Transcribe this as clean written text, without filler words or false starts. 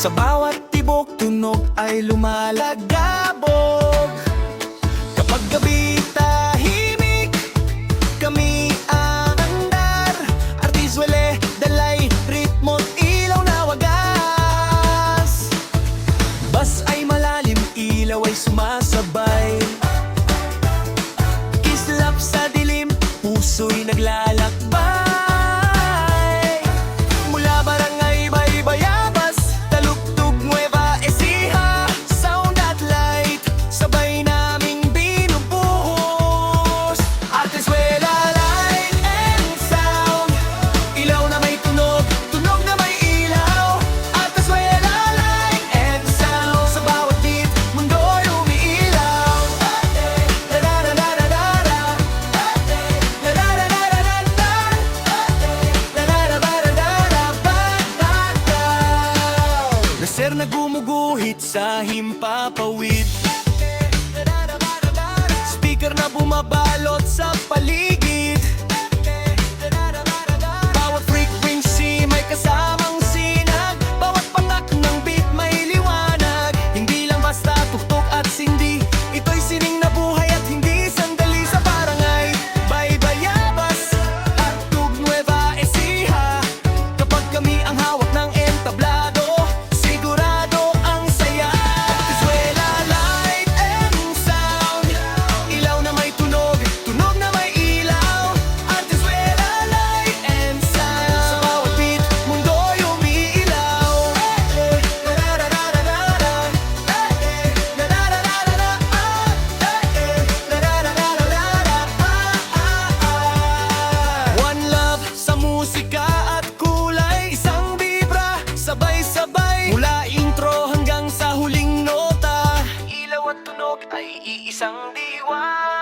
Sa bawat tibok tunog ay lumalagabog. Kapag gabi tahimik, kami ang andar. Artisuele, dalay, ritmo't ilaw na wagas. Bas ay malalim, ilaw ay sumasabay. Kislap sa dilim, puso'y naglalakbay. Mula barangay Baybayabas, Talugtog, Nueva Ecija, sound at light, sabay naming binubuhos. Artisuela, light and sound, ilaw na may tunog, tunog na may ilaw. Artisuela, light and sound, sa bawat beat, mundo'y umiilaw. Laser na gumuguhit sa himpapawid, speaker na bumabalot sa paligid. Bawat frequency may kasamang sinag, bawat panak ng beat may liwanag. Hindi lang basta tuktok at sindi, ito'y sining na buhay at hindi sandali. Sa barangay Baybayabas at Tug Nueva Ecija, kapag kami ang hawak ng entablado, sigurado ang saya. Artisuela, light and sound, ilaw na may tunog, tunog na may ilaw. Artisuela, light and sound, sa bawat beat, mundo'y umiilaw. One love sa musika at kulay, isang vibra, sabay-sabay, mula intro hanggang sa huling nota. Ilaw at tunog ay iisang diwa.